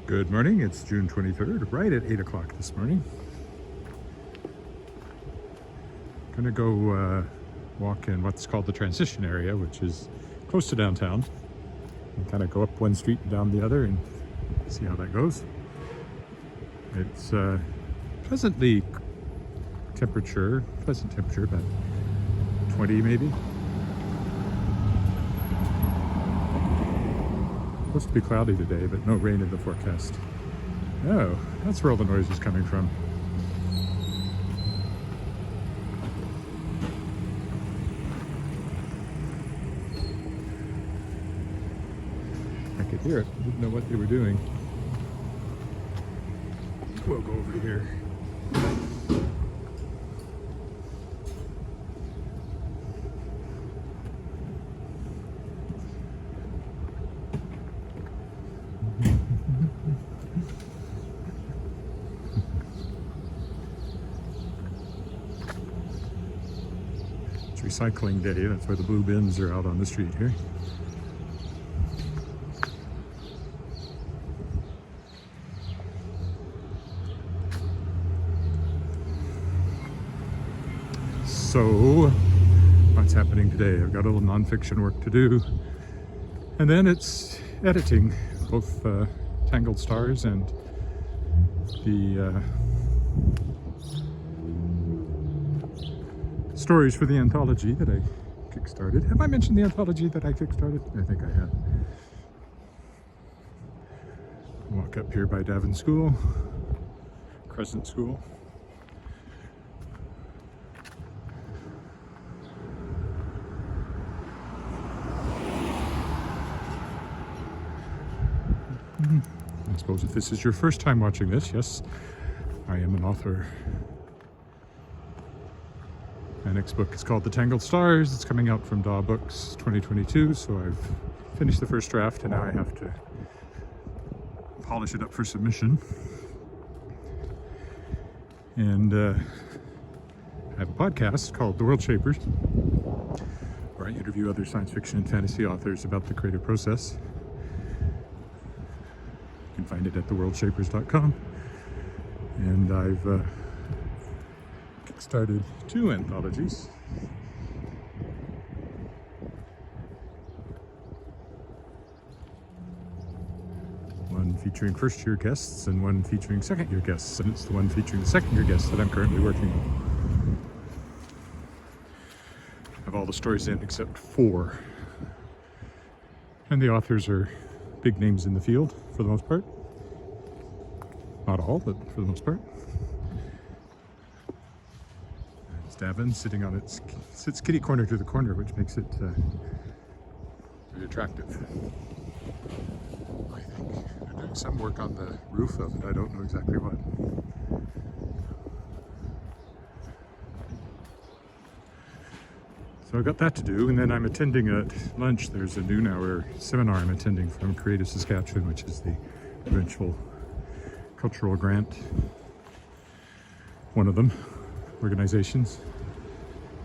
Good morning, it's June 23rd, right at 8 o'clock this morning. Gonna go walk in what's called the transition area, which is close to downtown. And kind of go up one street and down the other and see how that goes. It's pleasant temperature, about 20 maybe. Supposed to be cloudy today, but no rain in the forecast. Oh, that's where all the noise is coming from. I could hear it. Didn't know what they were doing. We'll go over here. Recycling day, that's why the blue bins are out on the street here. So, what's happening today? I've got a little nonfiction work to do, and then it's editing both Tangled Stars and the stories for the anthology that I kickstarted. Have I mentioned the anthology that I kickstarted? I think I have. Walk up here by Davin School, Crescent School. I suppose if this is your first time watching this, yes, I am an author. My next book is called The Tangled Stars. It's coming out from Daw Books 2022, so I've finished the first draft and now I have to polish it up for submission. And I have a podcast called The World Shapers, where I interview other science fiction and fantasy authors about the creative process. You can find it at theworldshapers.com. And I've started 2 anthologies. One featuring first-year guests and one featuring second-year guests, and it's the one featuring the second-year guests that I'm currently working on. I have all the stories in except 4. And the authors are big names in the field for the most part. Not all, but for the most part. Davin sitting on sits kitty corner to the corner, which makes it very attractive. I think they're doing some work on the roof of it. I don't know exactly what. So I've got that to do, and then I'm attending at lunch. There's a noon hour seminar I'm attending from Creative Saskatchewan, which is the provincial cultural grant, one of them. Organizations,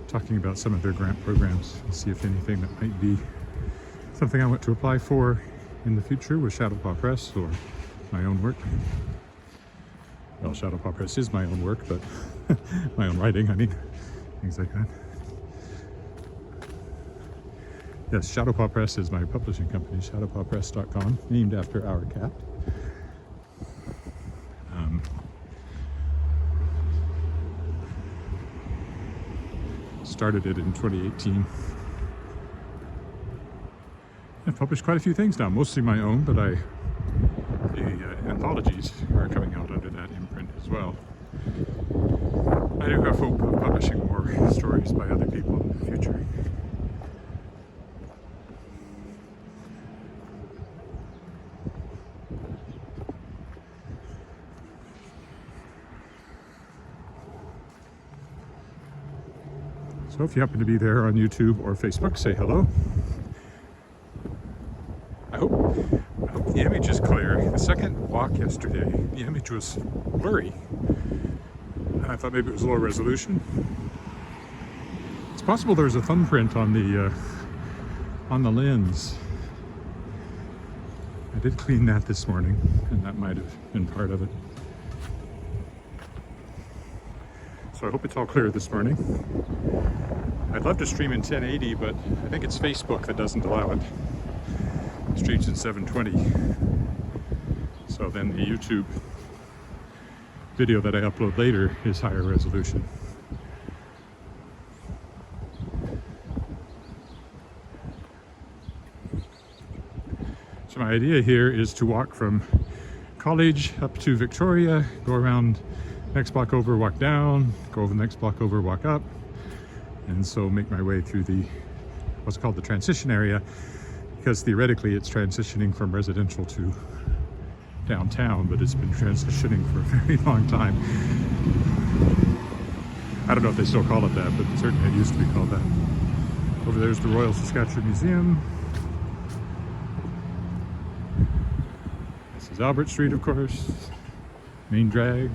talking about some of their grant programs and see if anything that might be something I want to apply for in the future with Shadowpaw Press or my own work. Well, Shadowpaw Press is my own work, but my own writing, I mean, things like that. Yes, Shadowpaw Press is my publishing company, shadowpawpress.com, named after our cat. Started it in 2018. I've published quite a few things now, mostly my own, but the anthologies are coming out under that imprint as well. I do have hope of publishing more stories by other people in the future. So if you happen to be there on YouTube or Facebook, say hello. I hope the image is clear. The second walk yesterday, the image was blurry. I thought maybe it was low resolution. It's possible there's a thumbprint on the lens. I did clean that this morning, and that might have been part of it. So I hope it's all clear this morning. I'd love to stream in 1080, but I think it's Facebook that doesn't allow it. It streams in 720. So then the YouTube video that I upload later is higher resolution. So my idea here is to walk from College up to Victoria, go around next block over, walk down, go over the next block over, walk up, and so make my way through the what's called the transition area, because theoretically it's transitioning from residential to downtown, but it's been transitioning for a very long time. I don't know if they still call it that, but certainly it used to be called that. Over there's the Royal Saskatchewan Museum. This is Albert Street, of course, main drag.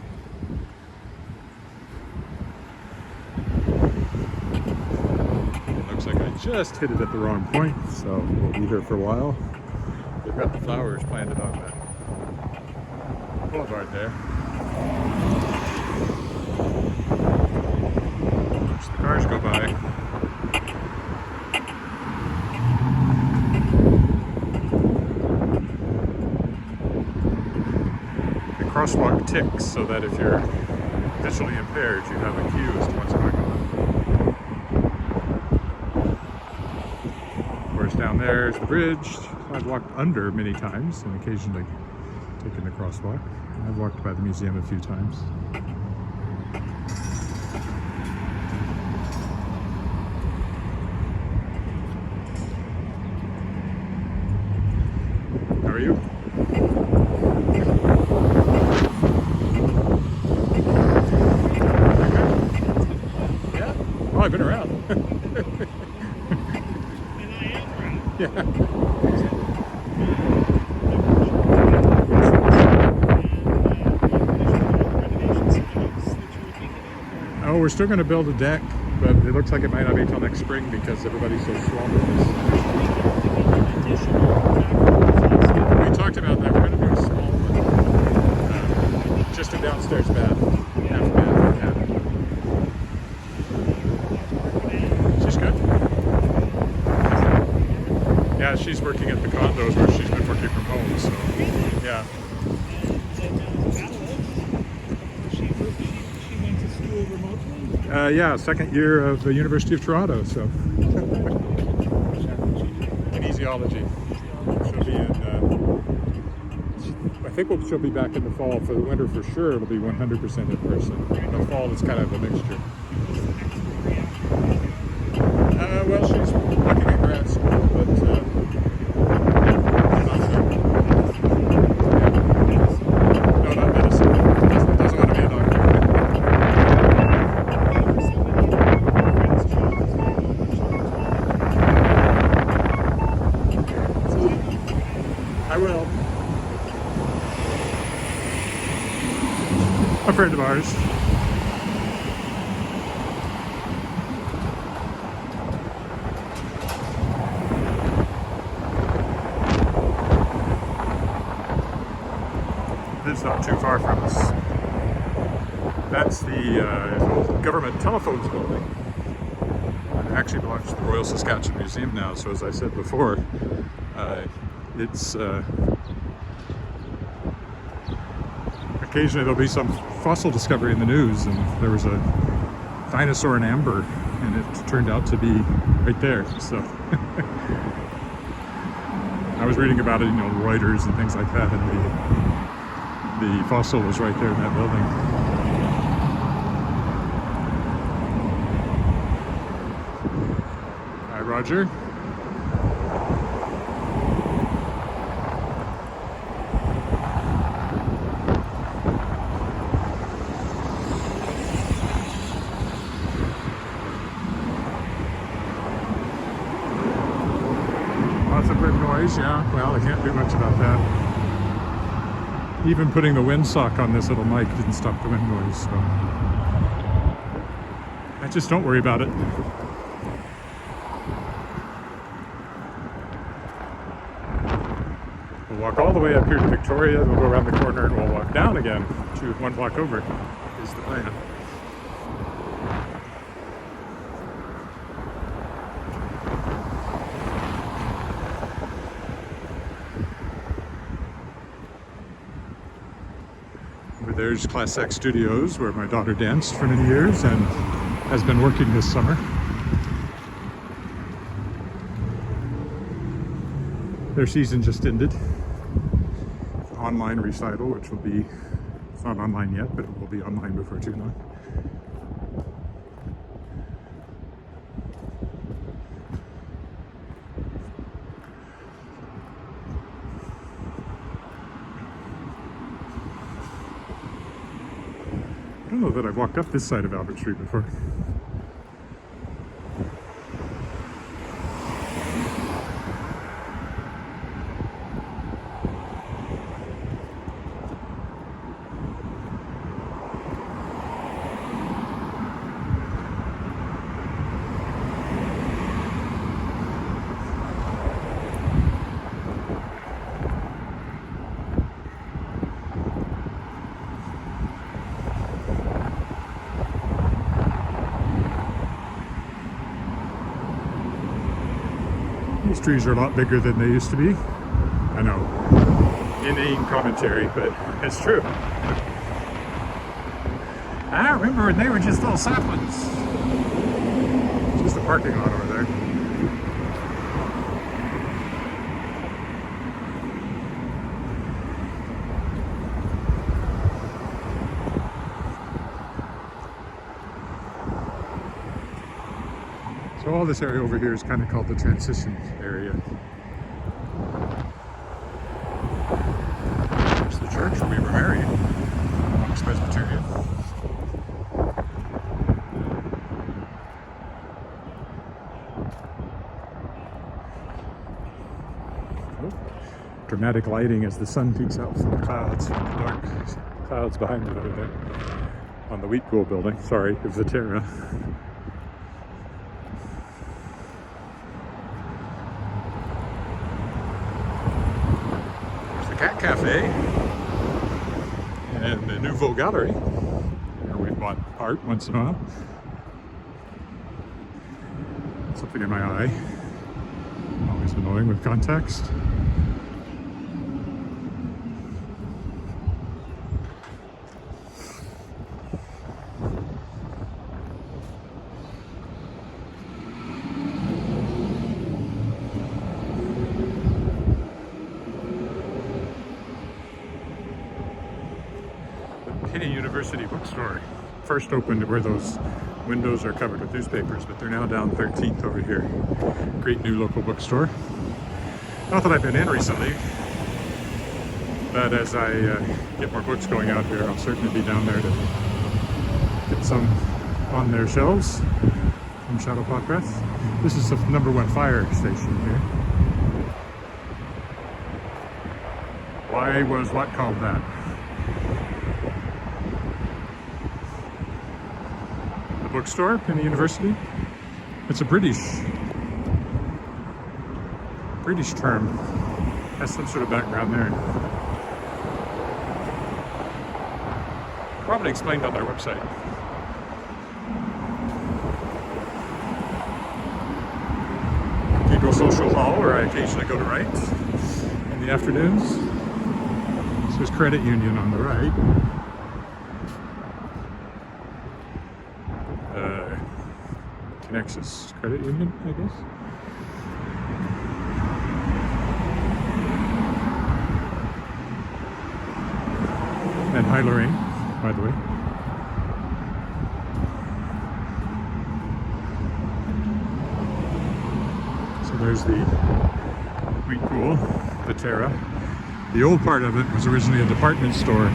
Looks like I just hit it at the wrong point, so we'll be here for a while. They've got the flowers planted on that boulevard there. Watch the cars go by. The crosswalk ticks so that if you're visually impaired, you have a cue as to what's going on. Of course, down there is the bridge. I've walked under many times and occasionally taken the crosswalk. I've walked by the museum a few times. How are you? Yeah? Oh, I've been around. And I am around. Yeah. Oh, we're still going to build a deck, but it looks like it might not be till next spring because everybody's so swamped with this. We talked about that. We're going to do a small one. Just a downstairs bath. Half bath. Yeah. She's good. Yeah, she's working at the condos where she's been working from home, so yeah. Yeah, second year of the University of Toronto, so. Kinesiology. She'll be in, I think she'll be back in the fall. For the winter for sure, it'll be 100% in person. In the fall, it's kind of a mixture. Well, she's looking at grad school, but I'm not sure. No, not medicine. Doesn't want to be a doctor. I will. A friend of ours. Lives not too far from us. That's the old government telephones building. It actually belongs to the Royal Saskatchewan Museum now, so as I said before, it's occasionally there'll be some fossil discovery in the news, and there was a dinosaur in amber, and it turned out to be right there. So I was reading about it, Reuters and things like that, and the fossil was right there in that building. Hi, Roger. Lots of wind noise, yeah. Well, I can't do much about that. Even putting the windsock on this little mic didn't stop the wind noise, so I just don't worry about it. We'll walk walk all the way up here to Victoria, we'll go around the corner and we'll walk down again to 1 block over is the plan. Over there's Class X Studios, where my daughter danced for many years and has been working this summer. Their season just ended. Online recital, which will be, it's not online yet, but it will be online before too long. I don't know that I've walked up this side of Albert Street before. These trees are a lot bigger than they used to be. I know, inane commentary, but it's true. I remember when they were just little saplings. Just a parking lot over there. So all this area over here is kind of called the transition area. There's the church where we were married, Monk's Presbyterian. Dramatic lighting as the sun peeks out from the clouds, from the dark clouds behind it over there on the wheat pool building. Sorry, it was the Terra. Cat Cafe and the Nouveau Gallery, where we bought art once in a while. Something in my eye, always annoying with context. University bookstore first opened where those windows are covered with newspapers, but they're now down 13th over here. Great new local bookstore. Not that I've been in recently, but as I get more books going out here, I'll certainly be down there to get some on their shelves from Shadow Pot Press. This is the #1 fire station here. Why was what called that? Bookstore in the university. It's a British term. Has some sort of background there. Probably explained on their website. Cathedral Social Hall, where I occasionally go to write in the afternoons. This is Credit Union on the right. Nexus Credit Union, I guess. And hi Lorraine, by the way. So there's the wheat pool, the Terra. The old part of it was originally a department store.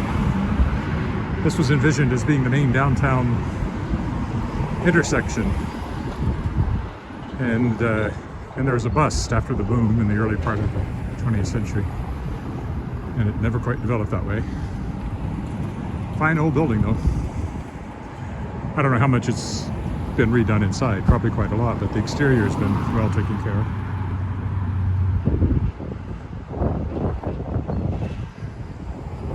This was envisioned as being the main downtown intersection. And there was a bust after the boom in the early part of the 20th century. And it never quite developed that way. Fine old building though. I don't know how much it's been redone inside, probably quite a lot, but the exterior has been well taken care of.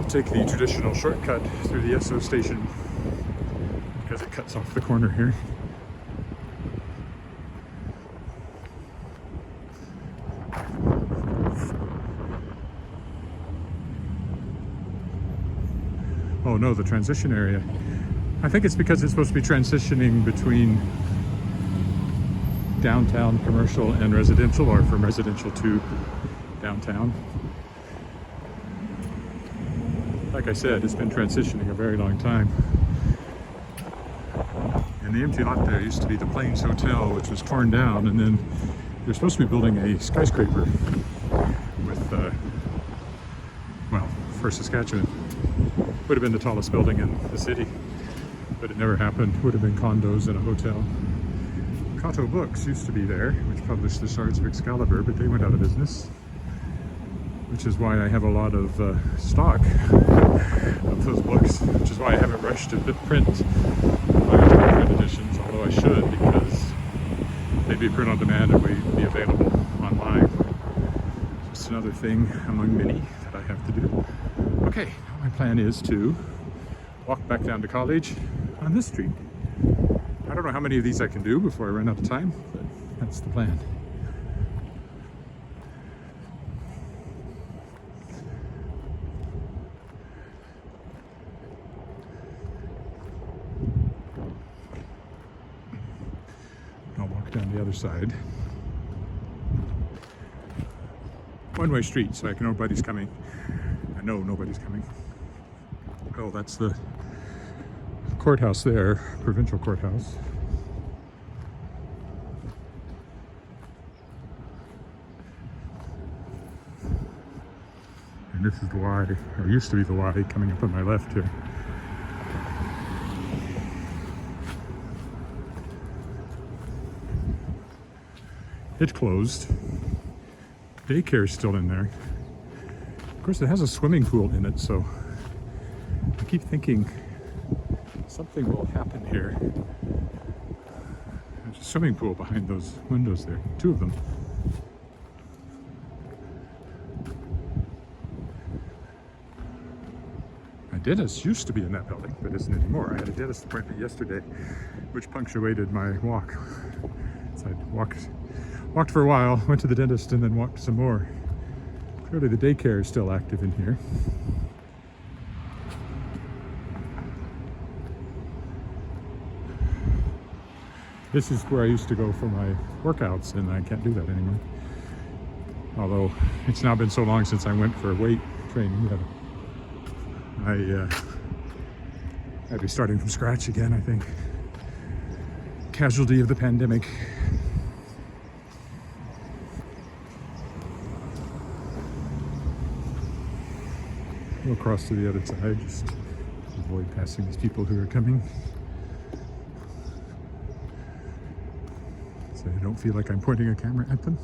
I'll take the traditional shortcut through the Esso station because it cuts off the corner here. Oh no, the transition area. I think it's because it's supposed to be transitioning between downtown commercial and residential, or from residential to downtown. Like I said, it's been transitioning a very long time. And the empty lot there used to be the Plains Hotel, which was torn down, and then they're supposed to be building a skyscraper with, well, for Saskatchewan. Would have been the tallest building in the city, but it never happened. Would have been condos and a hotel. Kato Books used to be there, which published the Shards of Excalibur, but they went out of business, which is why I have a lot of stock of those books, which is why I haven't rushed to print my print editions, although I should, because they'd be print on demand and would be available online. Just another thing among many that I have to do. Okay, my plan is to walk back down to college on this street. I don't know how many of these I can do before I run out of time, but that's the plan. I'll walk down the other side. One-way street, so I know nobody's coming. I know nobody's coming. Oh, that's the courthouse there, provincial courthouse. And this is the Y, or used to be the Y, coming up on my left here. It's closed. Daycare's still in there. Of course, it has a swimming pool in it, so I keep thinking something will happen here. There's a swimming pool behind those windows there, two of them. My dentist used to be in that building, but isn't anymore. I had a dentist appointment yesterday, which punctuated my walk. So I walked for a while, went to the dentist, and then walked some more. Clearly the daycare is still active in here. This is where I used to go for my workouts, and I can't do that anymore. Although it's now been so long since I went for weight training that I'd be starting from scratch again, I think. Casualty of the pandemic. Go across to the other side, just avoid passing these people who are coming. So I don't feel like I'm pointing a camera at them.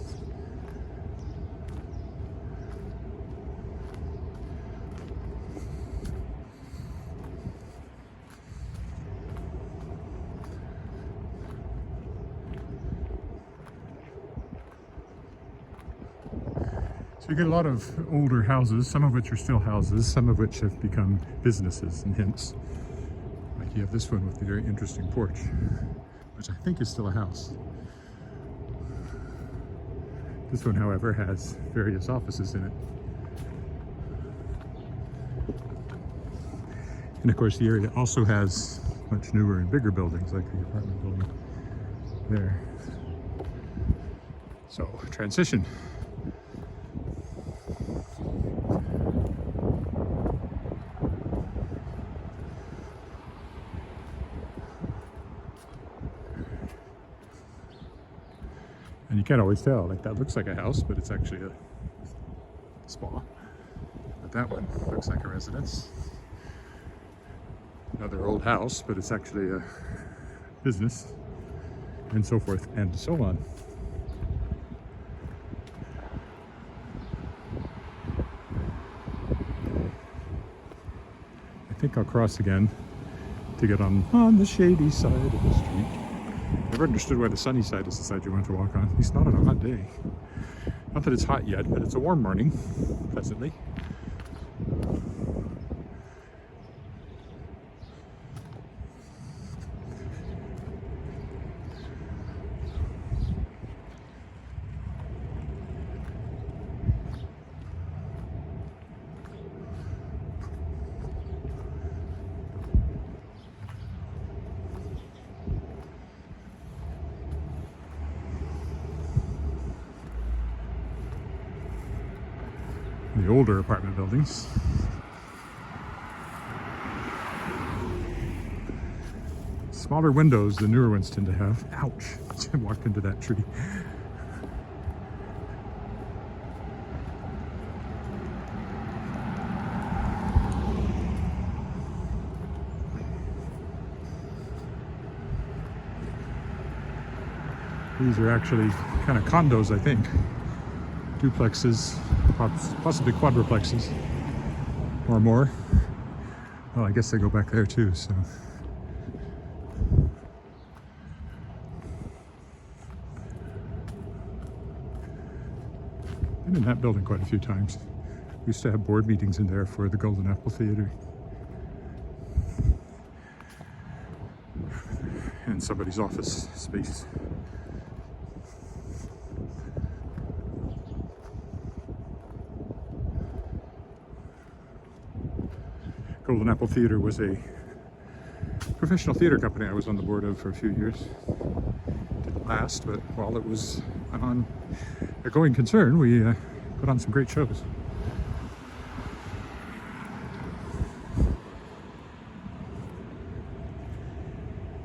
You get a lot of older houses, some of which are still houses, some of which have become businesses, and hence, like you have this one with the very interesting porch, which I think is still a house. This one, however, has various offices in it. And of course, the area also has much newer and bigger buildings, like the apartment building there. So, transition. And you can't always tell, like that looks like a house, but it's actually a spa. But that one looks like a residence. Another old house, but it's actually a business, and so forth and so on. I think I'll cross again to get on the shady side of the street. Never understood why the sunny side is the side you want to walk on. At least not on a hot day. Not that it's hot yet, but it's a warm morning, pleasantly. older apartment buildings. Smaller windows the newer ones tend to have. Ouch! I walked into that tree. These are actually kind of condos, I think. Duplexes, possibly quadruplexes, or more. Well, I guess they go back there too, so. Been in that building quite a few times. We used to have board meetings in there for the Golden Apple Theatre. And somebody's office space. Golden Apple Theatre was a professional theatre company I was on the board of for a few years. Didn't last, but while it was on a going concern, we put on some great shows.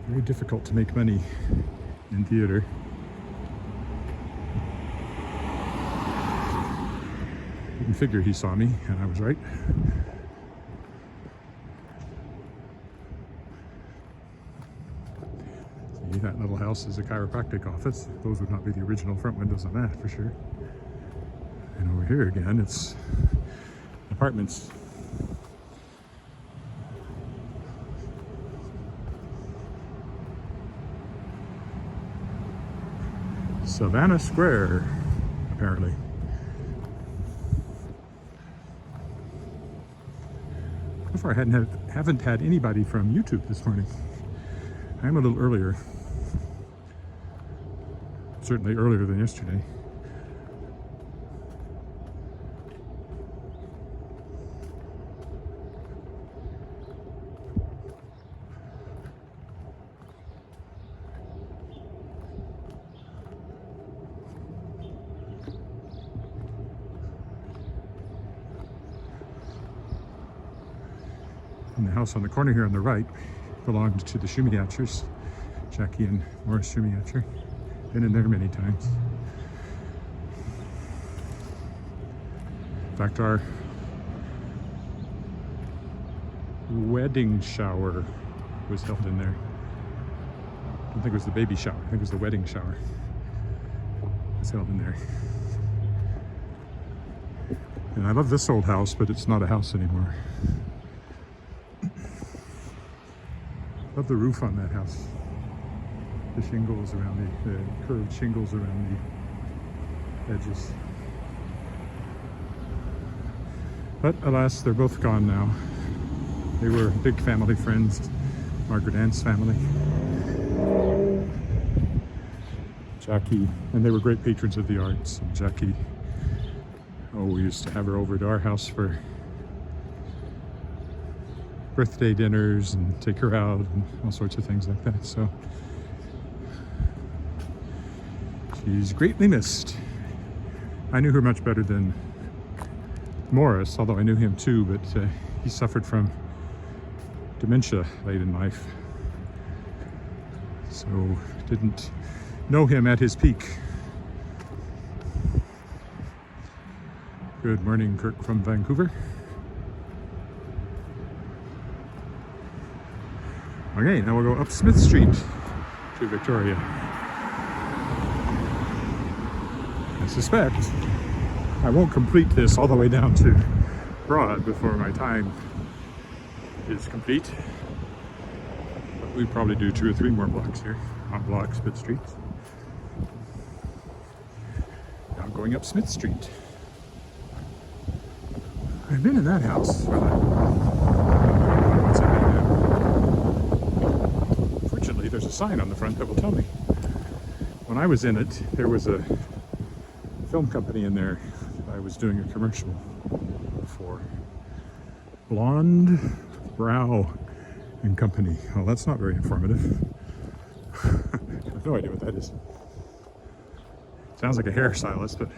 Very difficult to make money in theatre. Didn't figure he saw me, and I was right. That little house is a chiropractic office. Those would not be the original front windows on that for sure. And over here again, it's apartments. Savannah Square, apparently. So far I haven't had anybody from YouTube this morning. I'm a little earlier. Certainly earlier than yesterday. And the house on the corner here on the right belonged to the Shumiachers, Jackie and Morris Shumiacher. Been in there many times. In fact, our wedding shower was held in there. I don't think it was the baby shower, I think it was the wedding shower. It was held in there. And I love this old house, but it's not a house anymore. Love the roof on that house. The shingles around the curved shingles around the edges. But alas, they're both gone now. They were big family friends, Margaret Ann's family. Jackie, and they were great patrons of the arts. And Jackie, we used to have her over to our house for birthday dinners and take her out and all sorts of things like that. So she's greatly missed. I knew her much better than Morris, although I knew him too, but he suffered from dementia late in life. So didn't know him at his peak. Good morning, Kirk from Vancouver. Okay, now we'll go up Smith Street to Victoria. I suspect I won't complete this all the way down to Broad before my time is complete. But we'd probably do 2 or 3 more blocks here. Not blocks, but streets. Now going up Smith Street. I've been in that house. Well, what's it now? Fortunately, there's a sign on the front that will tell me. When I was in it, there was a film company in there that I was doing a commercial for. Blonde Brow and Company. Well, that's not very informative. I have no idea what that is. Sounds like a hairstylist, but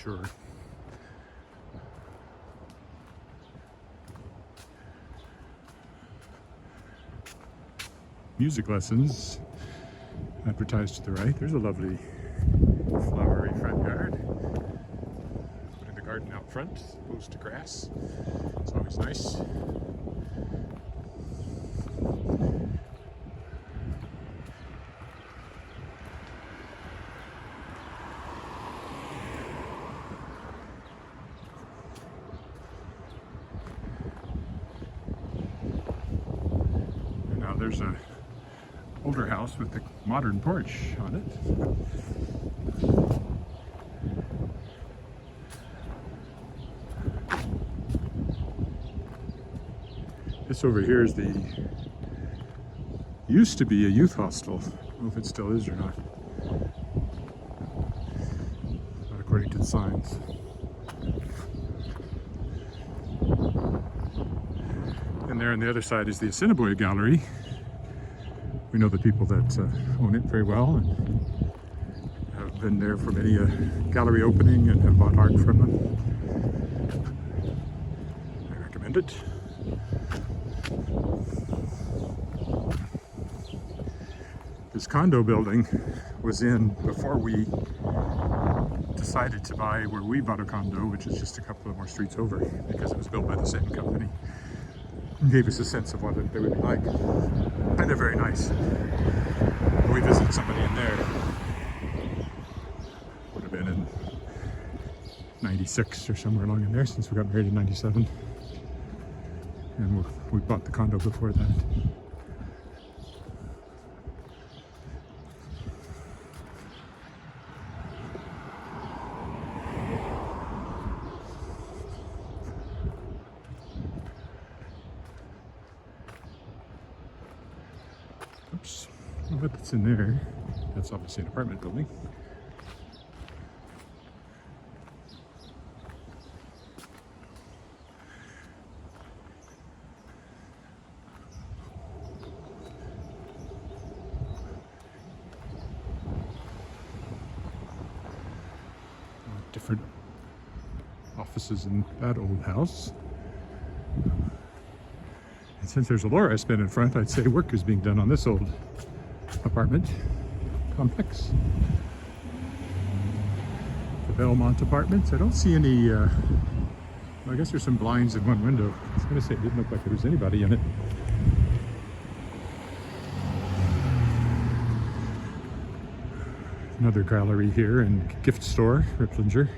sure. Music lessons advertised to the right. There's a lovely flowery front yard. Putting the garden out front as opposed to grass. It's always nice. And now there's a older house with a modern porch on it. This over here is used to be a youth hostel. I don't know if it still is or not. Not according to the signs. And there on the other side is the Assiniboia Gallery. We know the people that own it very well and have been there for many a gallery opening and have bought art from them. I recommend it. This condo building was in before we decided to buy where we bought a condo, which is just a couple of more streets over, because it was built by the same company. And gave us a sense of what they would be like. And they're very nice. We visited somebody in there. Would have been in 96 or somewhere along in there, since we got married in 97. And we bought the condo before that. Oops, what's in there? That's obviously an apartment building. Different offices in that old house. And since there's a Laura S in front, I'd say work is being done on this old apartment complex. The Belmont Apartments. I don't see any, I guess there's some blinds in one window. I was going to say it didn't look like there was anybody in it. Another gallery here and gift store, Riplinger.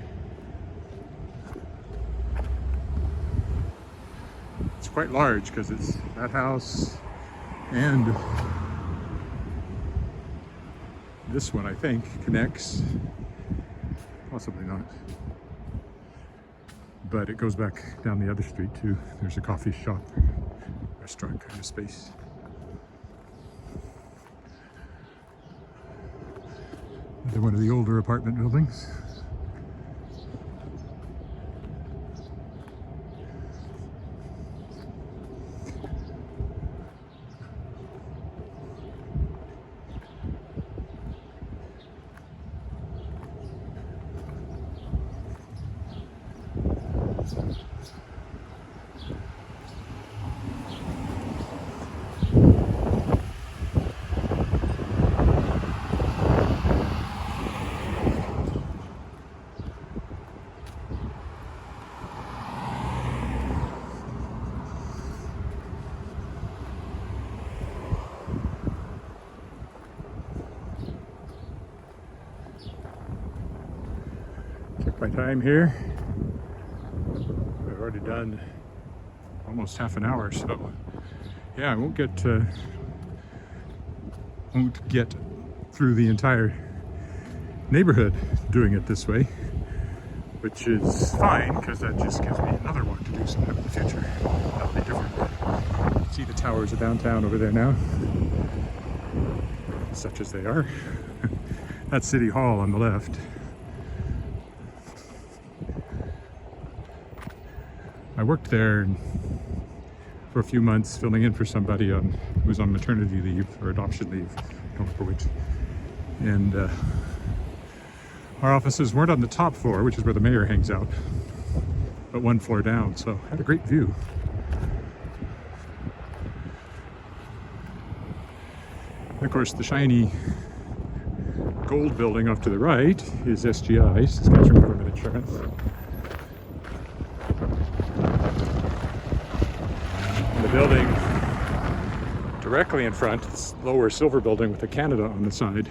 It's quite large because it's that house and this one, I think, connects. Possibly not. But it goes back down the other street too. There's a coffee shop, restaurant kind of space. Another one of the older apartment buildings. Check my time here. I've already done almost half an hour, so yeah, I won't get through the entire neighborhood doing it this way, which is fine because that just gives me another one to do sometime in the future. That'll be different. See the towers of downtown over there now, such as they are. That's City Hall on the left. I worked there for a few months filming in for somebody who was on maternity leave or adoption leave, I don't remember which. And Our offices weren't on the top floor, which is where the mayor hangs out, but one floor down, so had a great view. And of course, the shiny gold building off to the right is SGI, Saskatchewan Government Insurance. And the building directly in front, this lower silver building with the Canada on the side,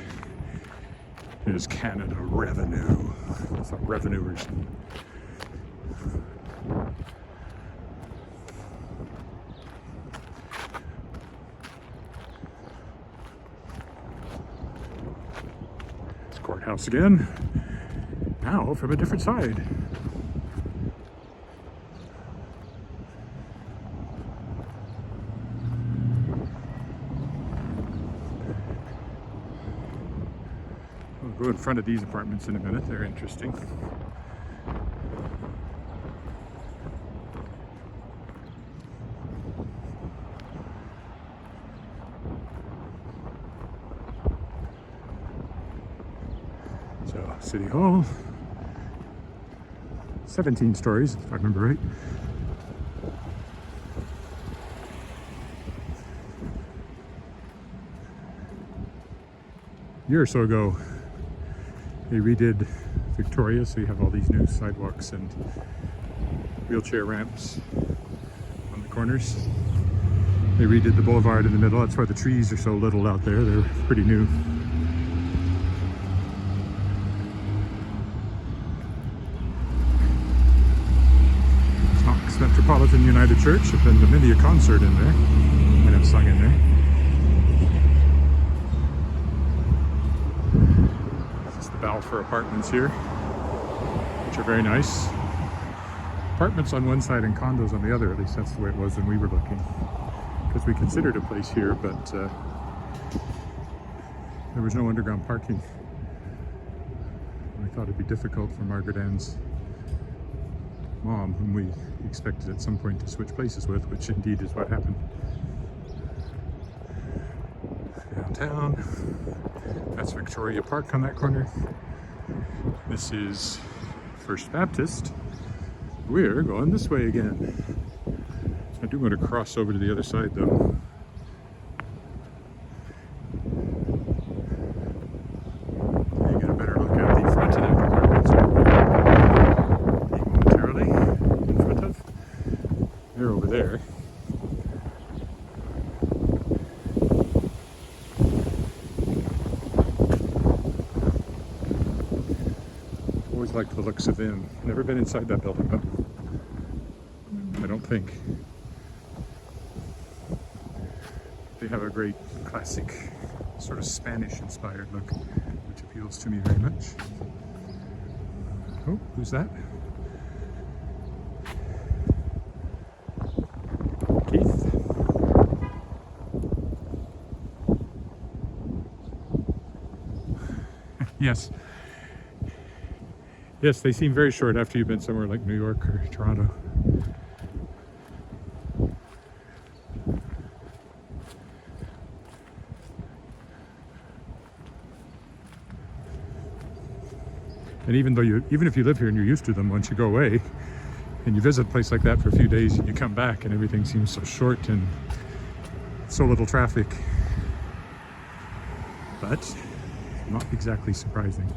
is Canada Revenue. It's a revenuers. It's courthouse again. Now from a different side. We'll go in front of these apartments in a minute. They're interesting. So, City Hall. 17 stories, if I remember right. A year or so ago, they redid Victoria, so you have all these new sidewalks and wheelchair ramps on the corners. They redid the boulevard in the middle. That's why the trees are so little out there. They're pretty new. Knox Metropolitan United Church. I've been to many a concert in there. Might have sung in there. For apartments here, which are very nice. Apartments on one side and condos on the other, at least that's the way it was when we were looking, because we considered a place here, but there was no underground parking. We thought it'd be difficult for Margaret Ann's mom, whom we expected at some point to switch places with, which indeed is what happened. Downtown, that's Victoria Park on that corner. This is First Baptist. We're going this way again. I do want to cross over to the other side though. You get a better look at the front of the apartments momentarily in front of. They're over there. Like the looks of them. Never been inside that building though. I don't think. They have a great classic sort of Spanish inspired look, which appeals to me very much. Oh, who's that? Keith? Yes. Yes, they seem very short after you've been somewhere like New York or Toronto. And even if you live here and you're used to them, once you go away and you visit a place like that for a few days and you come back and everything seems so short and so little traffic. But not exactly surprising.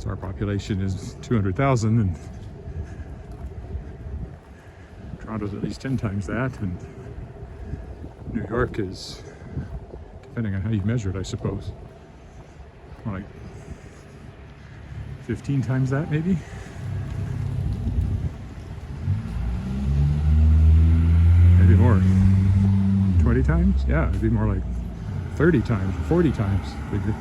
Our population is 200,000 and Toronto's at least 10 times that, and New York is, depending on how you measure it, I suppose, more like 15 times that maybe. Maybe more. 20 times? Yeah, it'd be more like 30 times, 40 times bigger.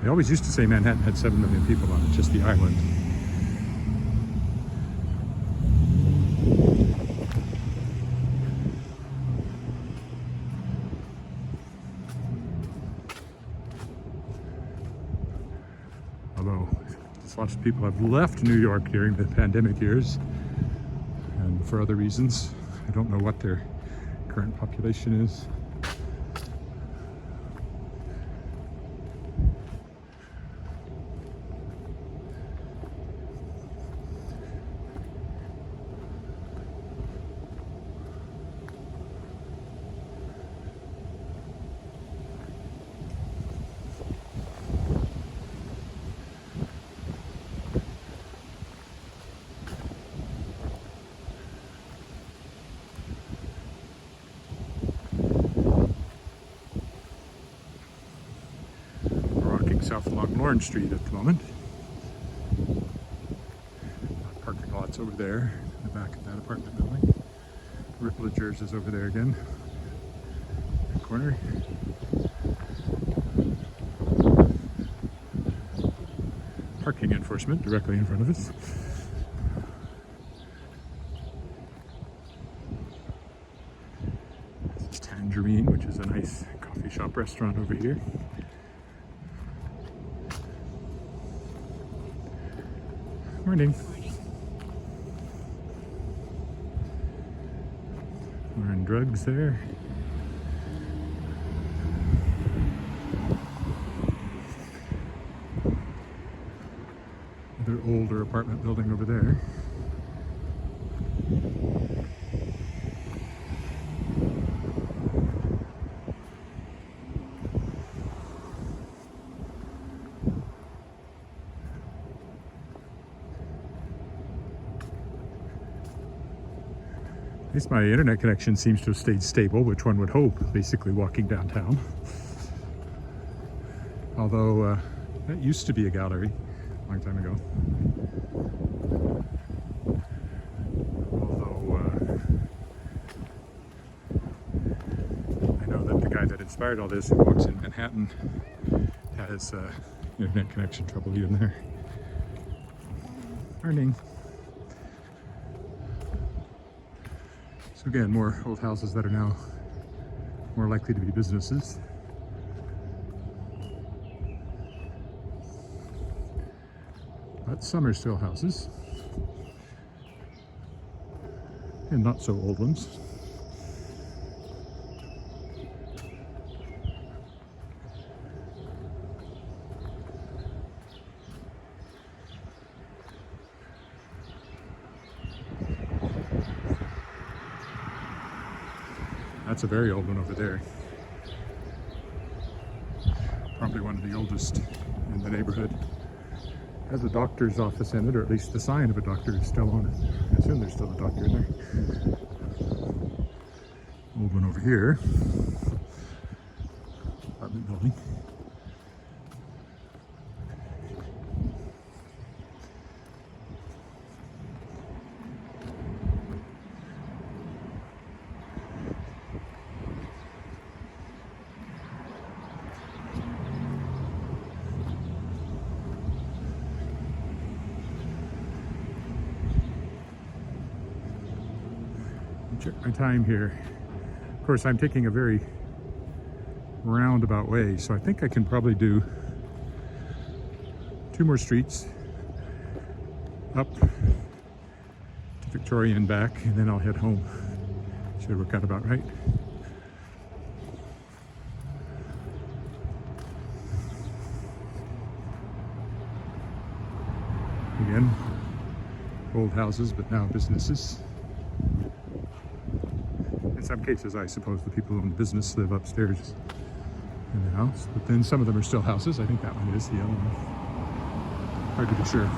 They always used to say Manhattan had 7 million people on it, just the island. Although, lots of people have left New York during the pandemic years, and for other reasons, I don't know what their current population is. South along Lawrence Street at the moment. Parking lots over there in the back of that apartment building. Ripplagers is over there again. Corner. Parking enforcement directly in front of us. This is Tangerine, which is a nice coffee shop restaurant over here. Morning. We're in drugs there. Another older apartment building over there. At least my internet connection seems to have stayed stable, which one would hope, basically walking downtown. Although, that used to be a gallery a long time ago. Although, I know that the guy that inspired all this, who walks in Manhattan, has internet connection trouble even there. Morning. So again, more old houses that are now more likely to be businesses. But some are still houses. And not so old ones. That's a very old one over there. Probably one of the oldest in the neighborhood. Has a doctor's office in it, or at least the sign of a doctor is still on it. I assume there's still a doctor in there. Old one over here. Apartment building. Check my time here. Of course, I'm taking a very roundabout way, so I think I can probably do 2 more streets up to Victoria and back, and then I'll head home. Should work out about right. Again, old houses, but now businesses. In some cases, I suppose the people who own the business live upstairs in the house, but then some of them are still houses. I think that one is the other one. Hard to be sure.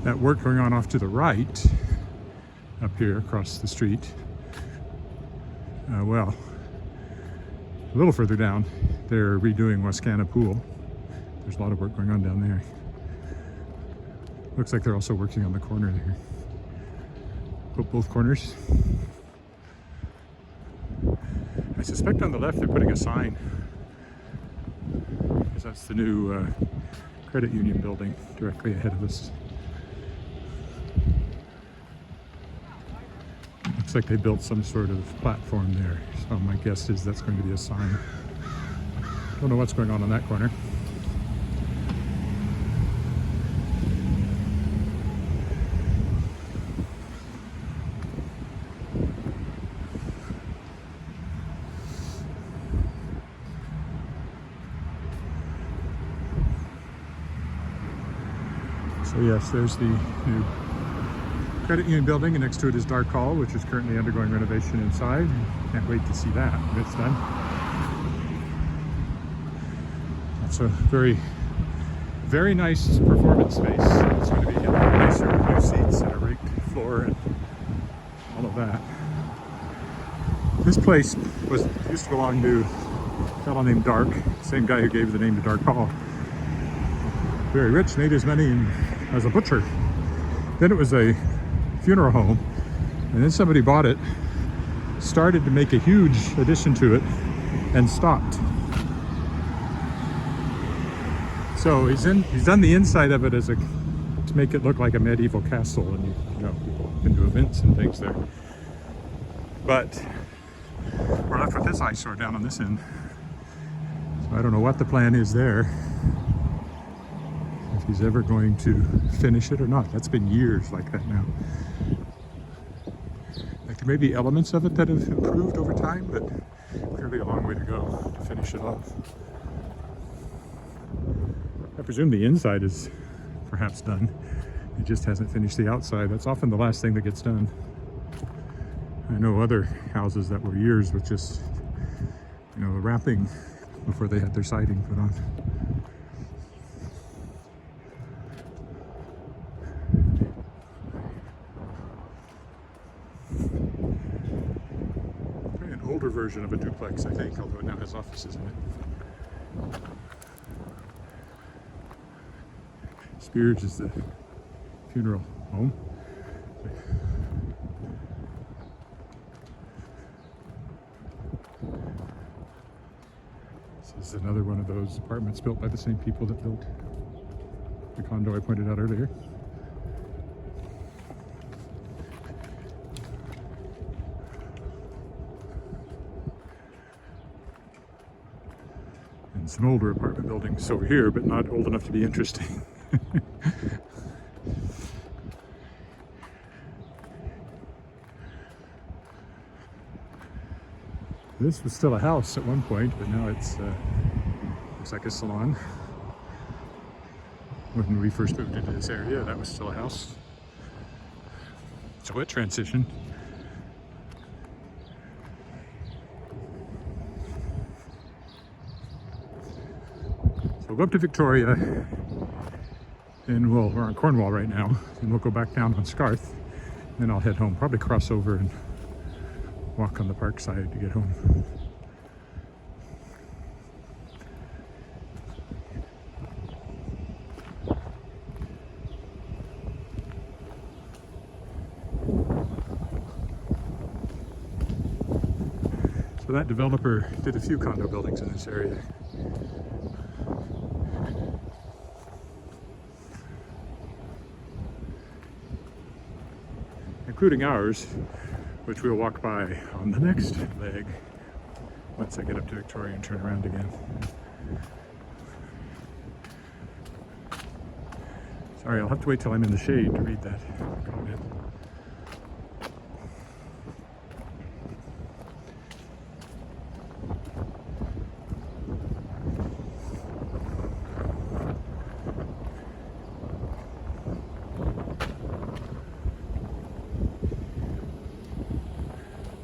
That work going on off to the right, up here across the street, well, a little further down, they're redoing Wascana Pool. There's a lot of work going on down there. Looks like they're also working on the corner there. Both corners. I suspect on the left they're putting a sign, because that's the new credit union building directly ahead of us. Looks like they built some sort of platform there, so my guess is that's going to be a sign. Don't know what's going on that corner. So yes, there's the new credit union building, and next to it is Dark Hall, which is currently undergoing renovation inside. Can't wait to see that when it's done. It's a very, very nice performance space. It's going to be a lot nicer with new seats and a raked floor and all of that. This place used to belong to a fellow named Dark, same guy who gave the name to Dark Hall. Very rich, made his money as a butcher. Then it was a funeral home, and then somebody bought it, started to make a huge addition to it, and stopped. So he's done the inside of it to make it look like a medieval castle, and people can do events and things there. But we're left with this eyesore down on this end. So I don't know what the plan is there, if he's ever going to finish it or not. That's been years like that now. Like there may be elements of it that have improved over time, but clearly a long way to go to finish it off. I presume the inside is perhaps done. It just hasn't finished the outside. That's often the last thing that gets done. I know other houses that were years with just, the wrapping before they had their siding put on. Probably an older version of a duplex, I think, although it now has offices in it. Spears is the funeral home. This is another one of those apartments built by the same people that built the condo I pointed out earlier. And some older apartment buildings over here, but not old enough to be interesting. This was still a house at one point, but now it's looks like a salon. When we first moved into this area, that was still a house. So it transitioned. So we'll go up to Victoria, and we're on Cornwall right now, and we'll go back down on Scarth, then I'll head home, probably cross over and walk on the park side to get home. So that developer did a few condo buildings in this area. Including ours, which we'll walk by on the next leg once I get up to Victoria and turn around again. Sorry, I'll have to wait till I'm in the shade to read that comment.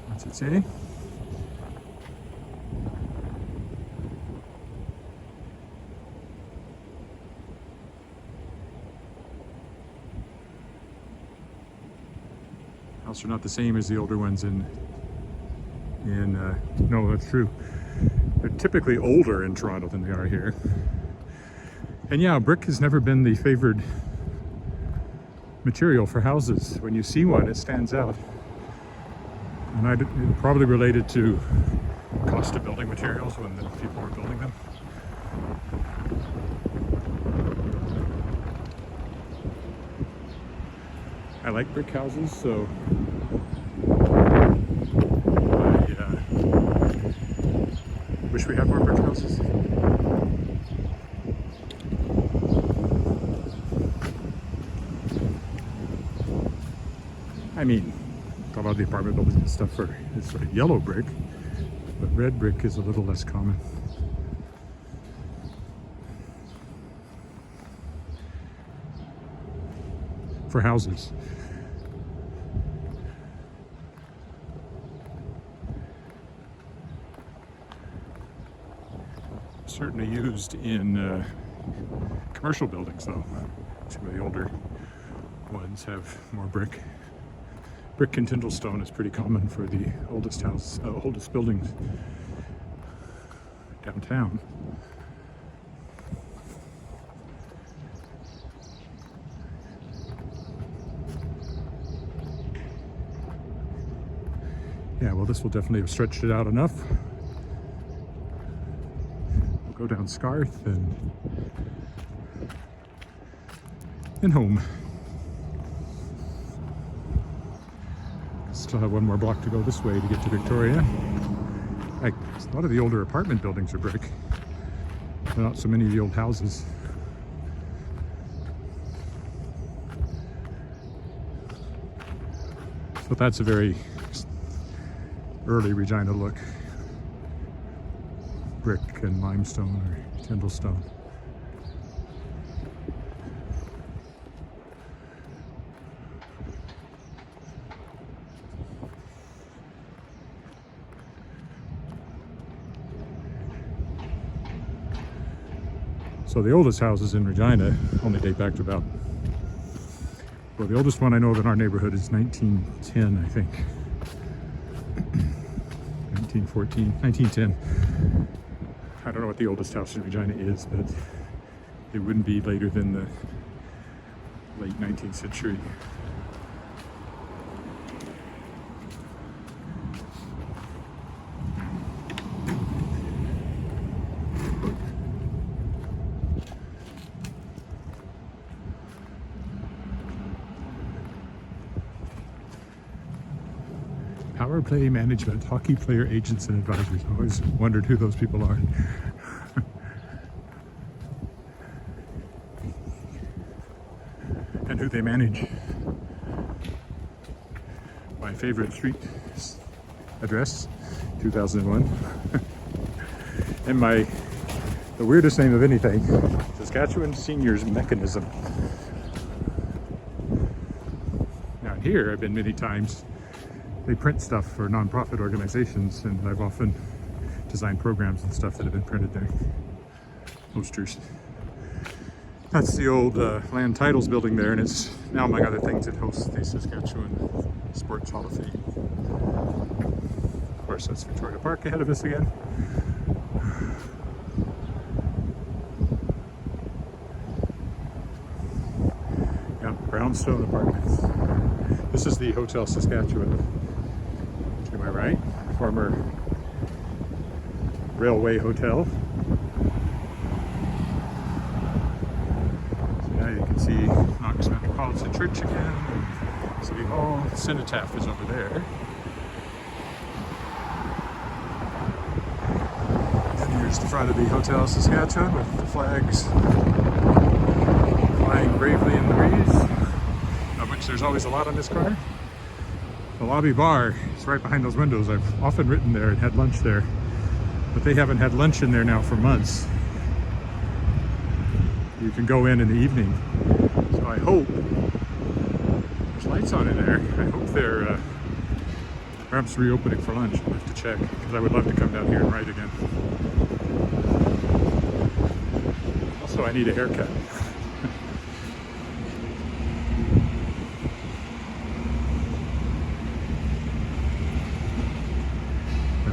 What's it say? House are not the same as the older ones in no, that's true. They're typically older in Toronto than they are here. And yeah, brick has never been the favored material for houses. When you see one, it stands out. And it probably related to cost of building materials when the people were building them. I like brick houses, so I wish we had more brick houses. I mean, a lot of the apartment buildings and stuff is sort of yellow brick, but red brick is a little less common. for houses. Certainly used in commercial buildings, though. Some of the older ones have more brick. Brick and tindall stone is pretty common for the oldest buildings downtown. Yeah, well, this will definitely have stretched it out enough. We'll go down Scarth and home. Still have one more block to go this way to get to Victoria. Like, a lot of the older apartment buildings are brick. Not so many of the old houses. So that's a very early Regina look. Brick and limestone or tindall stone. So the oldest houses in Regina only date back to about, well, the oldest one I know of in our neighborhood is 1910, I think. 1914, 1910. I don't know what the oldest house in Regina is, but it wouldn't be later than the late 19th century. Power play management, hockey player agents and advisors. I always wondered who those people are. And who they manage. My favorite street address, 2001. And the weirdest name of anything, Saskatchewan Seniors Mechanism. Now here, I've been many times. They print stuff for nonprofit organizations, and I've often designed programs and stuff that have been printed there. Posters. That's the old Land Titles building there, and it's now, among other things, it hosts the Saskatchewan Sports Hall of Fame. Of course, that's Victoria Park ahead of us again. Yeah, brownstone apartments. This is the Hotel Saskatchewan. To my right, former railway hotel. So now you can see Knox Metropolitan Church again, City Hall. Cenotaph is over there. And here's the front of the Hotel Saskatchewan with the flags flying bravely in the breeze, of which there's always a lot on this car. The lobby bar is right behind those windows. I've often written there and had lunch there, but they haven't had lunch in there now for months. You can go in the evening. So I hope there's lights on in there. I hope they're perhaps reopening for lunch. I'll have to check, because I would love to come down here and write again. Also, I need a haircut.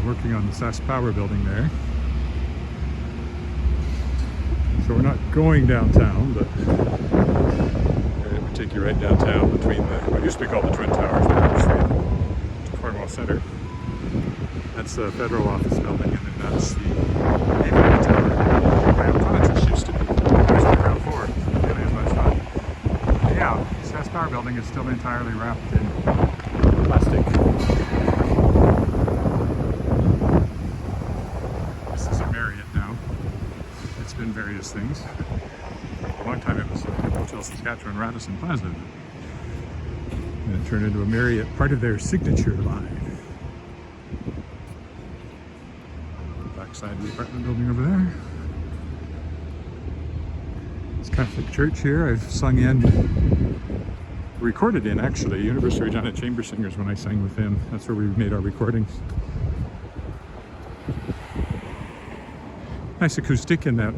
Working on the Sask Power building there. So we're not going downtown, but it would take you right downtown between what used to be called the Twin Towers, but Street to Cornwall Center. That's the federal office building, and then that's the neighbourhood tower. My optometrist used to be. I was on ground floor. Really is much fun. But yeah, the Sask Power building is still entirely wrapped in plastic. Various things. For a long time it was Hotel Saskatchewan Radisson Plaza, and it turned into a Marriott, part of their signature line. Backside of the apartment building over there. It's Catholic church here. I've sung in recorded in, actually, University of Regina Chamber Singers, when I sang with them. That's where we made our recordings. Nice acoustic in that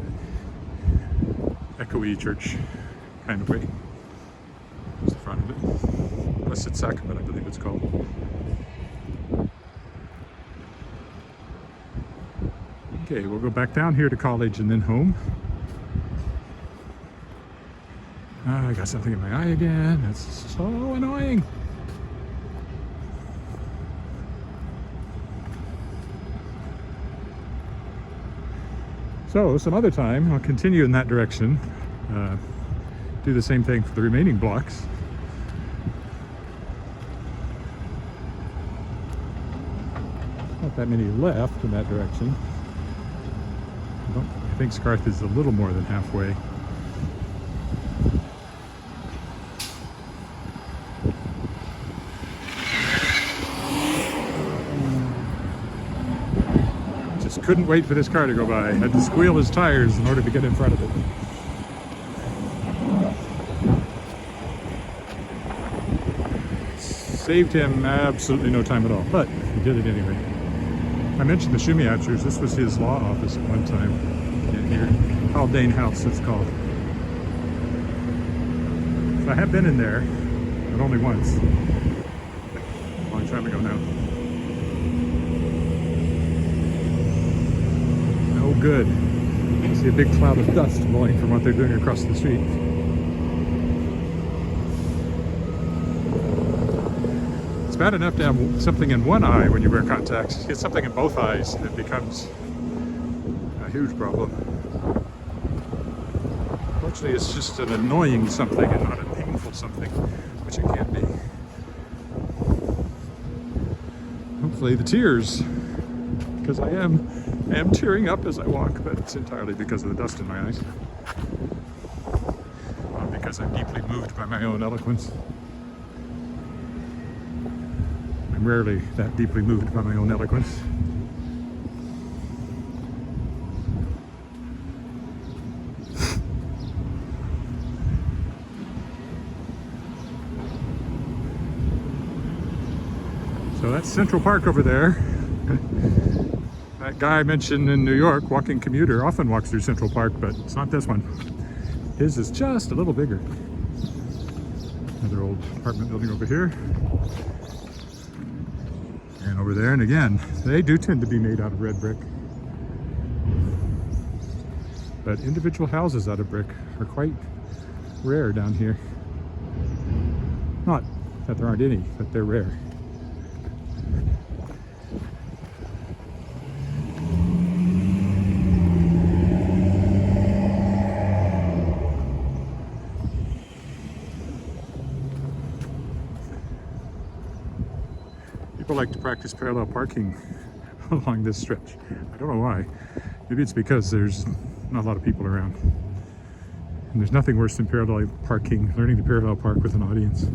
echoey church kind of way. There's the front of it. Blessed Sacrament, I believe it's called. Okay, we'll go back down here to college and then home. I got something in my eye again. That's so annoying. So some other time I'll continue in that direction. Do the same thing for the remaining blocks. Not that many left in that direction. I think Scarth is a little more than halfway. Just couldn't wait for this car to go by. Had to squeal his tires in order to get in front of it. Saved him absolutely no time at all, but he did it anyway. I mentioned the Shumiachers. This was his law office at one time in here. Haldane House, it's called. So I have been in there, but only once. A long time ago now. No good. I see a big cloud of dust blowing from what they're doing across the street. It's bad enough to have something in one eye when you wear contacts. Get something in both eyes and it becomes a huge problem. Fortunately, it's just an annoying something and not a painful something, which it can be. Hopefully the tears, because I am tearing up as I walk, but it's entirely because of the dust in my eyes. Not because I'm deeply moved by my own eloquence. I'm rarely that deeply moved by my own eloquence. So that's Central Park over there. That guy I mentioned in New York, walking commuter, often walks through Central Park, but it's not this one. His is just a little bigger. Another old apartment building over here. And over there, and again, they do tend to be made out of red brick. But individual houses out of brick are quite rare down here. Not that there aren't any, but they're rare. People like to practice parallel parking along this stretch. I don't know why. Maybe it's because there's not a lot of people around. And there's nothing worse than parallel parking, learning to parallel park with an audience.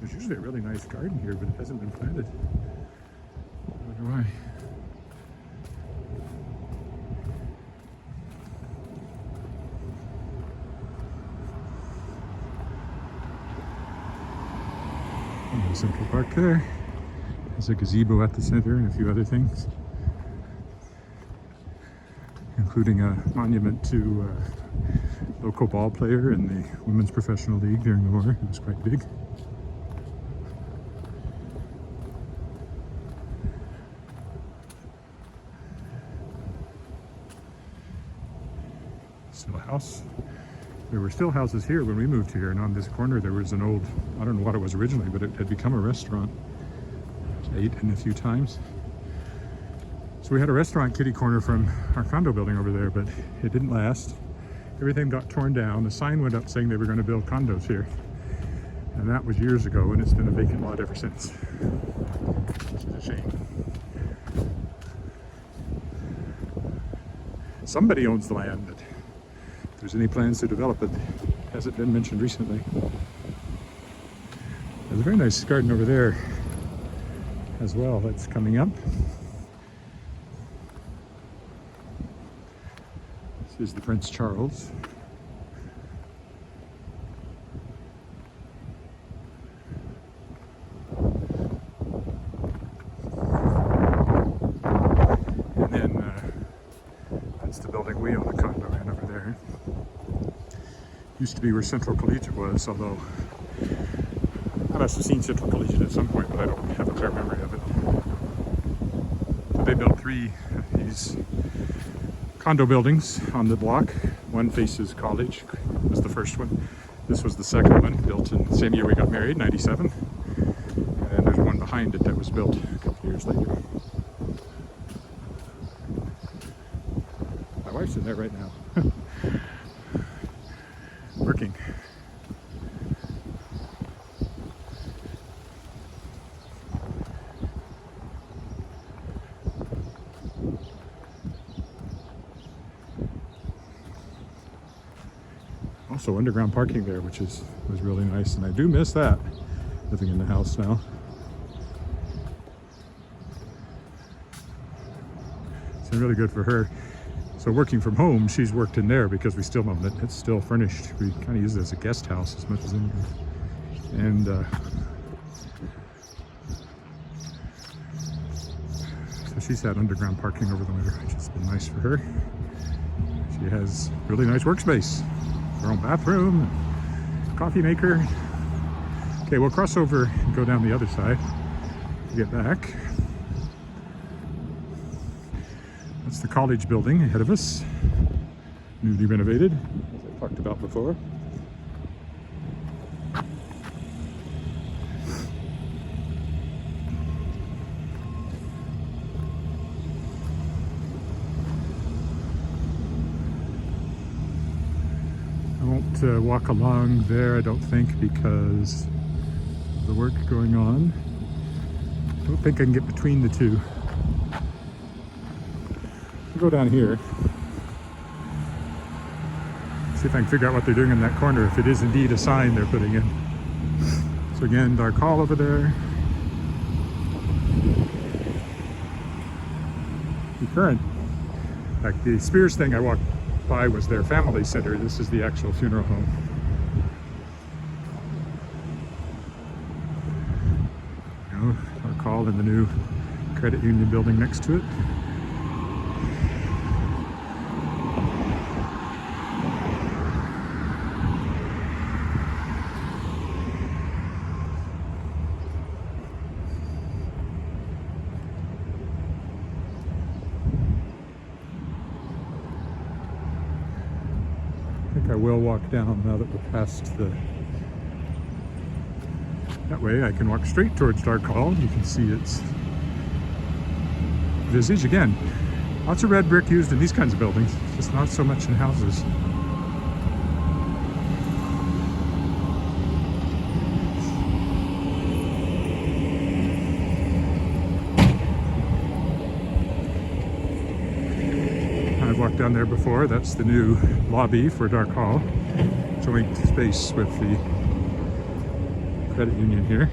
There's usually a really nice garden here, but it hasn't been planted. I wonder why. Central Park there. There's a gazebo at the center and a few other things, including a monument to a local ball player in the Women's Professional League during the war. It was quite big. Still a house. There were still houses here when we moved here, and on this corner there was an old, I don't know what it was originally, but it had become a restaurant. I ate in a few times. So we had a restaurant kitty corner from our condo building over there, but it didn't last. Everything got torn down. The sign went up saying they were going to build condos here. And that was years ago, and it's been a vacant lot ever since. Which is a shame. Somebody owns the land, but if there's any plans to develop it, hasn't been mentioned recently. There's a very nice garden over there as well that's coming up. This is the Prince Charles. Used to be where Central Collegiate was, although I must have seen Central Collegiate at some point, but I don't have a clear memory of it. So they built 3 of these condo buildings on the block. One faces college, was the first one. This was the second one, built in the same year we got married, 97. And there's one behind it that was built a couple years later. My wife's in there right now, working. Also underground parking there, which was really nice, and I do miss that, living in the house now. It's been really good for her. So working from home, she's worked in there because we still own it. It's still furnished. We kind of use it as a guest house as much as anything. And so she's had underground parking over the winter, which has been nice for her. She has really nice workspace. Her own bathroom, coffee maker. Okay, we'll cross over and go down the other side to get back. That's the college building ahead of us, newly renovated, as I talked about before. I won't walk along there, I don't think, because of the work going on. I don't think I can get between the two. I'll go down here. See if I can figure out what they're doing in that corner, if it is indeed a sign they're putting in. So again, dark hall over there. The current, like the Spears thing I walked by was their family center. This is the actual funeral home. You know, our call in the new credit union building next to it. I will walk down now that we're past the... That way I can walk straight towards Dark Hall. You can see its visage again. Lots of red brick used in these kinds of buildings, just not so much in houses. I've walked down there before. That's the new lobby for Dark Hall, joint space with the credit union here.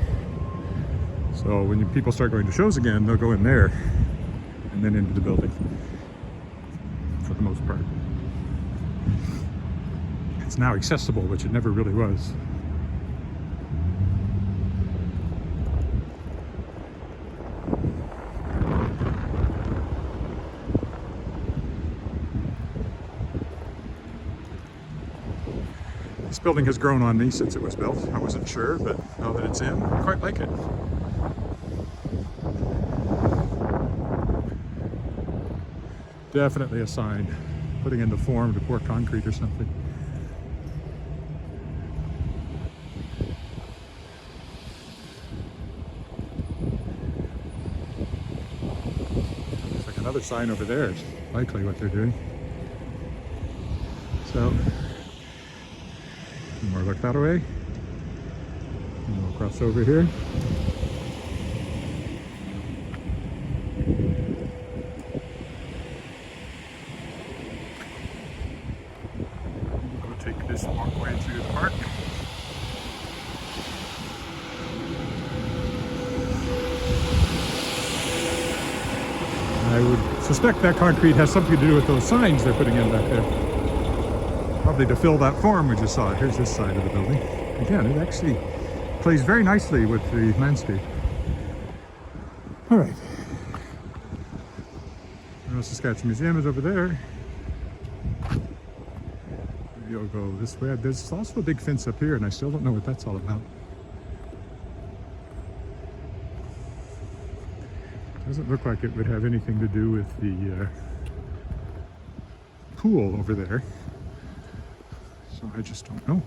So when people start going to shows again, they'll go in there and then into the building for the most part. It's now accessible, which it never really was. This building has grown on me since it was built. I wasn't sure, but now that it's in, I quite like it. Definitely a sign, putting in the form to pour concrete or something. Looks like another sign over there is likely what they're doing. So, more look that way, and we'll cross over here. We'll take this walkway through the park. I would suspect that concrete has something to do with those signs they're putting in back there. Probably to fill that form we just saw. Here's this side of the building. Again, it actually plays very nicely with the landscape. All right. The Saskatchewan Museum is over there. Maybe it'll go this way. There's also a big fence up here, and I still don't know what that's all about. Doesn't look like it would have anything to do with the pool over there. So I just don't know.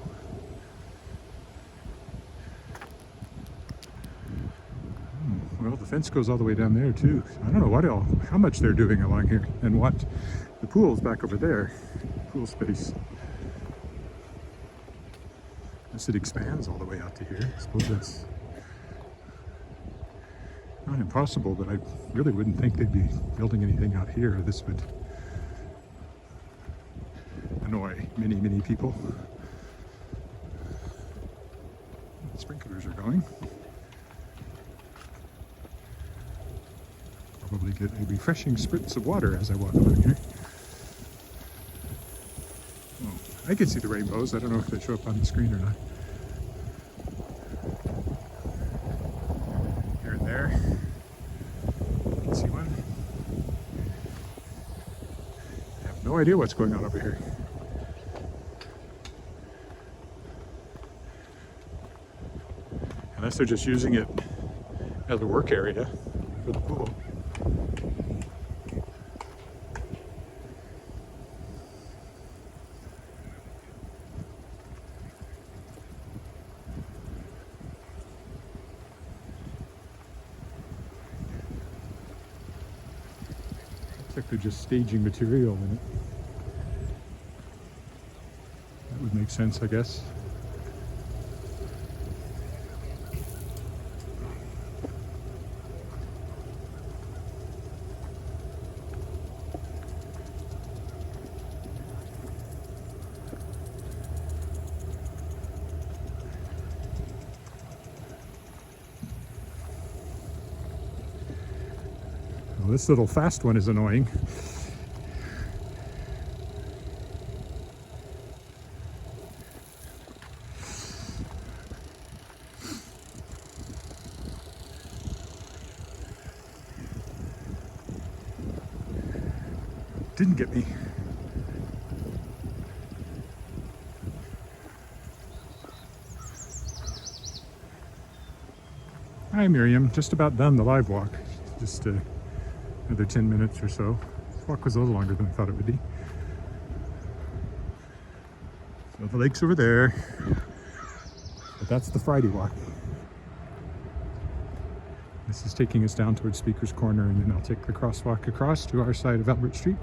Well, the fence goes all the way down there too. I don't know how much they're doing along here, and what. The pool's back over there, pool space. Unless it expands all the way out to here. I suppose that's not impossible, but I really wouldn't think they'd be building anything out here. This would annoy many, many people. The sprinklers are going. Probably get a refreshing spritz of water as I walk along here. Oh, I can see the rainbows. I don't know if they show up on the screen or not. Here and there. You can see one. I have no idea what's going on over here. Unless they're just using it as a work area for the pool. Looks like they're just staging material in it. That would make sense, I guess. Well, this little fast one is annoying. Didn't get me. Hi Miriam, just about done the live walk. Just another 10 minutes or so. This walk was a little longer than I thought it would be. So the lake's over there, but that's the Friday walk. This is taking us down towards Speaker's Corner, and then I'll take the crosswalk across to our side of Albert Street.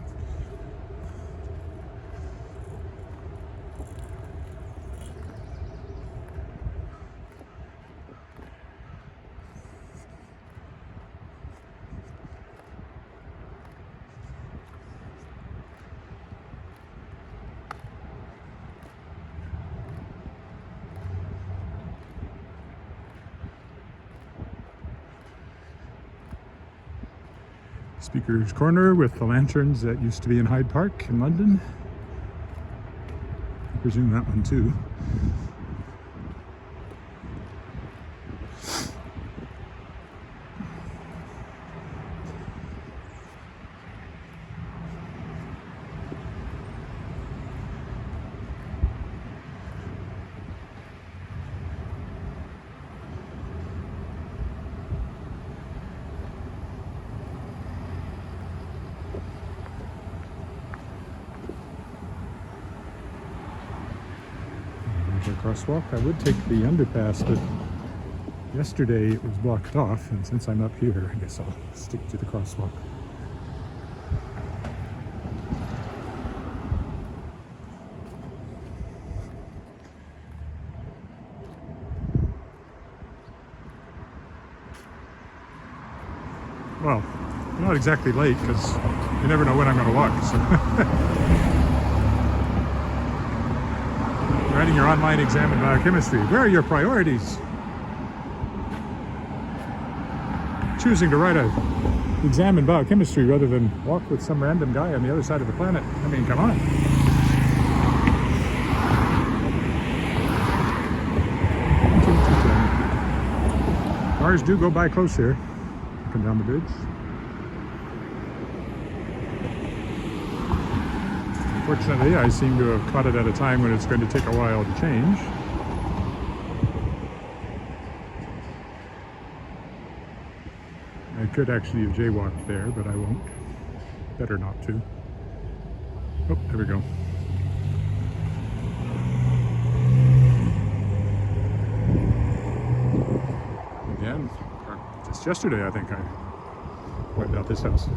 Speaker's Corner with the lanterns that used to be in Hyde Park in London. I presume that one too. Crosswalk. I would take the underpass, but yesterday it was blocked off, and since I'm up here, I guess I'll stick to the crosswalk. Well, I'm not exactly late because you never know when I'm going to walk. So. Writing your online exam in biochemistry. Where are your priorities? Choosing to write an exam in biochemistry rather than walk with some random guy on the other side of the planet. I mean, come on. Cars do go by close here, up and down the bridge. Fortunately, I seem to have caught it at a time when it's going to take a while to change. I could actually have jaywalked there, but I won't. Better not to. Oh, there we go. Again, just yesterday I think I wiped out this house.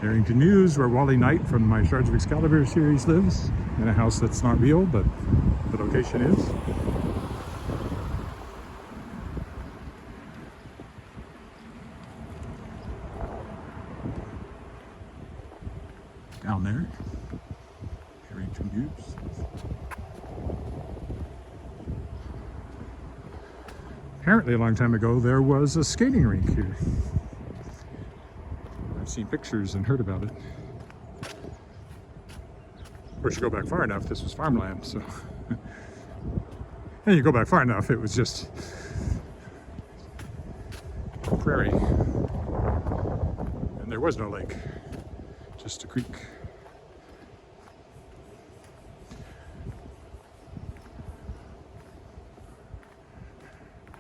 Harrington News, where Wally Knight from my Shards of Excalibur series lives, in a house that's not real, but the location is. Down there, Harrington News. Apparently a long time ago there was a skating rink here. I've seen pictures and heard about it. Of course, you go back far enough, this was farmland, so. And you go back far enough, it was just prairie. And there was no lake, just a creek.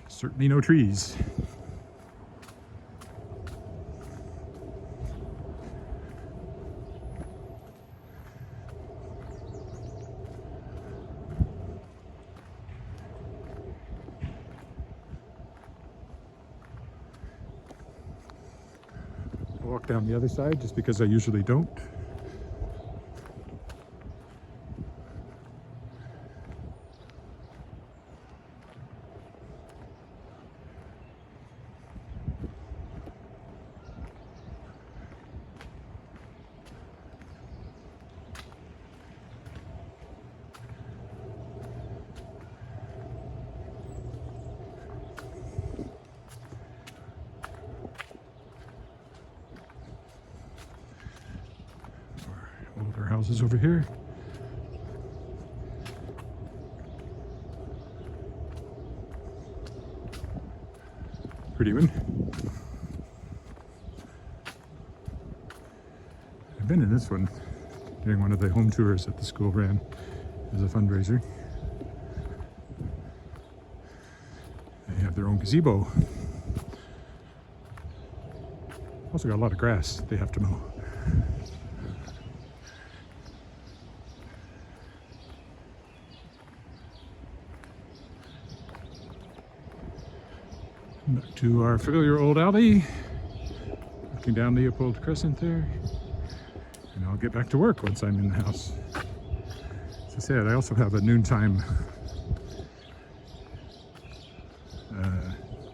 Certainly no trees. I'll walk down the other side just because I usually don't. Older houses over here. Pretty one. I've been in this one during one of the home tours that the school ran as a fundraiser. They have their own gazebo. Also got a lot of grass they have to mow. Back to our familiar old alley, looking down Leopold Crescent there, and I'll get back to work once I'm in the house. As I said, I also have a noontime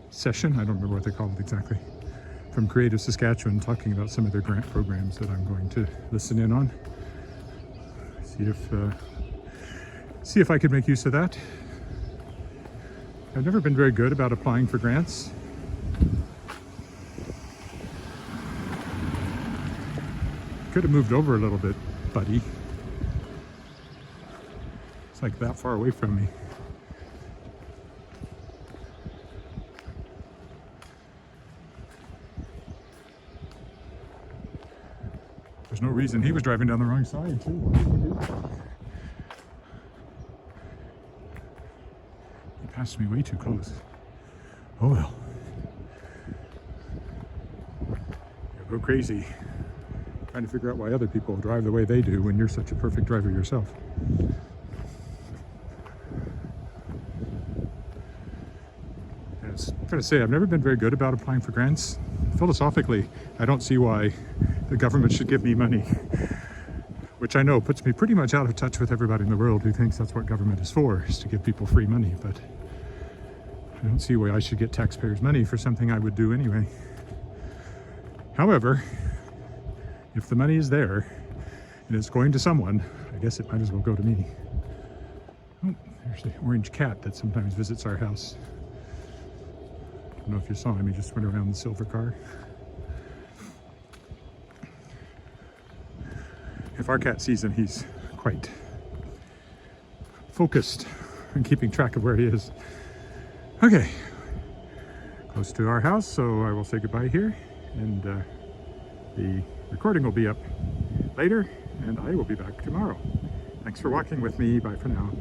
session, I don't remember what they call it exactly, from Creative Saskatchewan, talking about some of their grant programs that I'm going to listen in on. See if I could make use of that. I've never been very good about applying for grants. Could have moved over a little bit, buddy. It's like that far away from me. There's no reason he was driving down the wrong side, too. What did he do? Passed me way too close. Oh well. You'll go crazy trying to figure out why other people drive the way they do when you're such a perfect driver yourself. I'm trying to say, I've never been very good about applying for grants. Philosophically, I don't see why the government should give me money, which I know puts me pretty much out of touch with everybody in the world who thinks that's what government is for, is to give people free money. But I don't see why I should get taxpayers' money for something I would do anyway. However, if the money is there and it's going to someone, I guess it might as well go to me. Oh, there's the orange cat that sometimes visits our house. I don't know if you saw him, he just went around the silver car. If our cat sees him, he's quite focused on keeping track of where he is. Okay, close to our house, so I will say goodbye here, and the recording will be up later, and I will be back tomorrow. Thanks for walking with me. Bye for now.